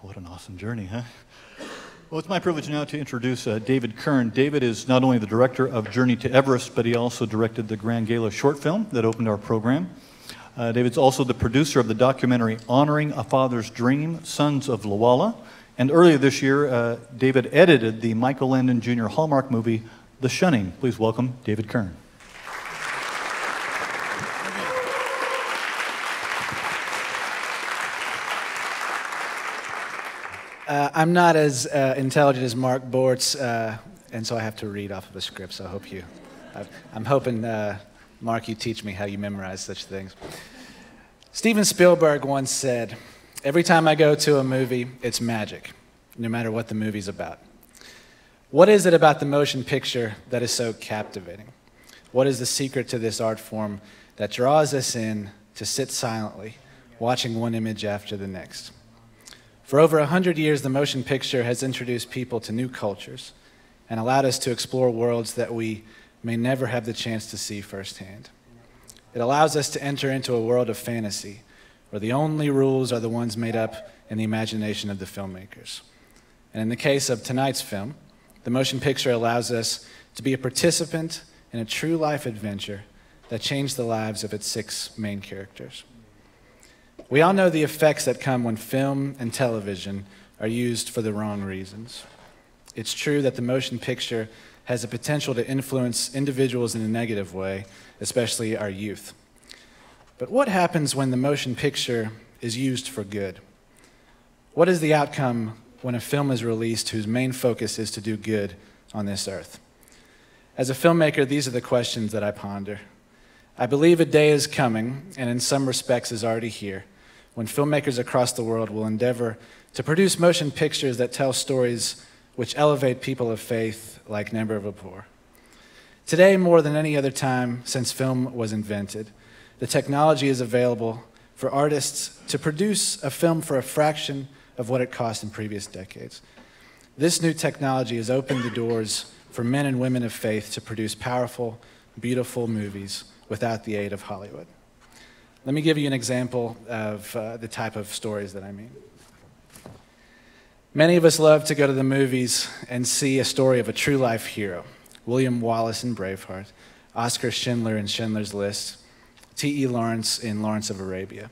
What an awesome journey, huh? Well, it's my privilege now to introduce David Kiern. David is not only the director of Journey to Everest, but he also directed the Grand Gala short film that opened our program. David's also the producer of the documentary Honoring a Father's Dream, Sons of Loala. And earlier this year, David edited the Michael Landon Jr. Hallmark movie, The Shunning. Please welcome David Kiern. I'm not as intelligent as Mark Bortz, and so I have to read off of a script, so I hope I'm hoping, Mark, you teach me how you memorize such things. Steven Spielberg once said, "Every time I go to a movie, it's magic, no matter what the movie's about." What is it about the motion picture that is so captivating? What is the secret to this art form that draws us in to sit silently, watching one image after the next? For over 100 years, the motion picture has introduced people to new cultures and allowed us to explore worlds that we may never have the chance to see firsthand. It allows us to enter into a world of fantasy where the only rules are the ones made up in the imagination of the filmmakers. And in the case of tonight's film, the motion picture allows us to be a participant in a true life adventure that changed the lives of its 6 main characters. We all know the effects that come when film and television are used for the wrong reasons. It's true that the motion picture has the potential to influence individuals in a negative way, especially our youth. But what happens when the motion picture is used for good? What is the outcome when a film is released whose main focus is to do good on this earth? As a filmmaker, these are the questions that I ponder. I believe a day is coming, and in some respects is already here, when filmmakers across the world will endeavor to produce motion pictures that tell stories which elevate people of faith like Never Before. Today, more than any other time since film was invented, the technology is available for artists to produce a film for a fraction of what it cost in previous decades. This new technology has opened the doors for men and women of faith to produce powerful, beautiful movies without the aid of Hollywood. Let me give you an example of the type of stories that I mean. Many of us love to go to the movies and see a story of a true life hero. William Wallace in Braveheart, Oscar Schindler in Schindler's List, T.E. Lawrence in Lawrence of Arabia.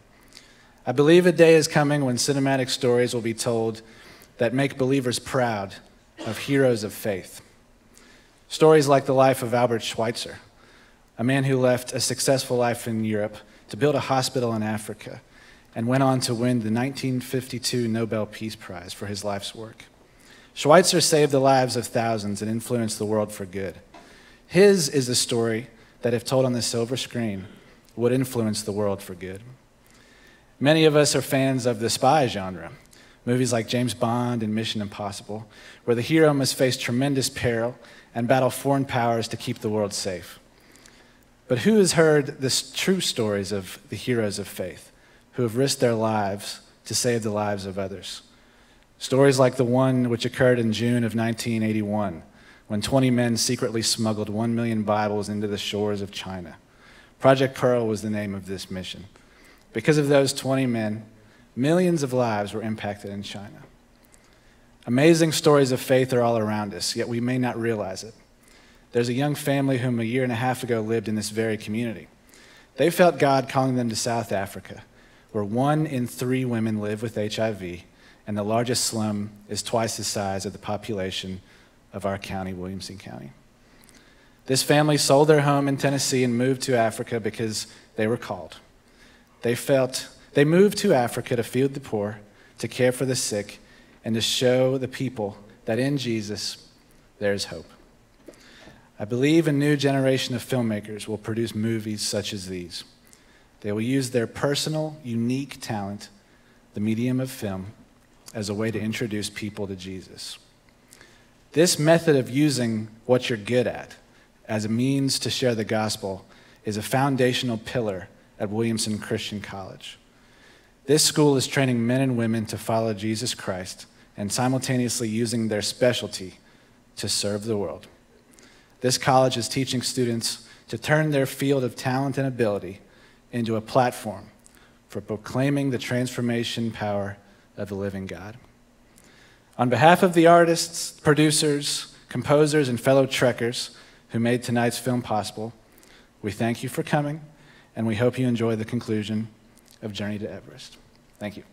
I believe a day is coming when cinematic stories will be told that make believers proud of heroes of faith. Stories like the life of Albert Schweitzer, a man who left a successful life in Europe to build a hospital in Africa and went on to win the 1952 Nobel Peace Prize for his life's work. Schweitzer saved the lives of thousands and influenced the world for good. His is a story that, if told on the silver screen, would influence the world for good. Many of us are fans of the spy genre, movies like James Bond and Mission Impossible, where the hero must face tremendous peril and battle foreign powers to keep the world safe. But who has heard the true stories of the heroes of faith, who have risked their lives to save the lives of others? Stories like the one which occurred in June of 1981, when 20 men secretly smuggled 1 million Bibles into the shores of China. Project Pearl was the name of this mission. Because of those 20 men, millions of lives were impacted in China. Amazing stories of faith are all around us, yet we may not realize it. There's a young family whom a year and a half ago lived in this very community. They felt God calling them to South Africa, where 1 in 3 women live with HIV, and the largest slum is twice the size of the population of our county, Williamson County. This family sold their home in Tennessee and moved to Africa because they were called. They moved to Africa to feed the poor, to care for the sick, and to show the people that in Jesus there is hope. I believe a new generation of filmmakers will produce movies such as these. They will use their personal, unique talent, the medium of film, as a way to introduce people to Jesus. This method of using what you're good at as a means to share the gospel is a foundational pillar at Williamson Christian College. This school is training men and women to follow Jesus Christ and simultaneously using their specialty to serve the world. This college is teaching students to turn their field of talent and ability into a platform for proclaiming the transformation power of the living God. On behalf of the artists, producers, composers, and fellow Trekkers who made tonight's film possible, we thank you for coming, and we hope you enjoy the conclusion of Journey to Everest. Thank you.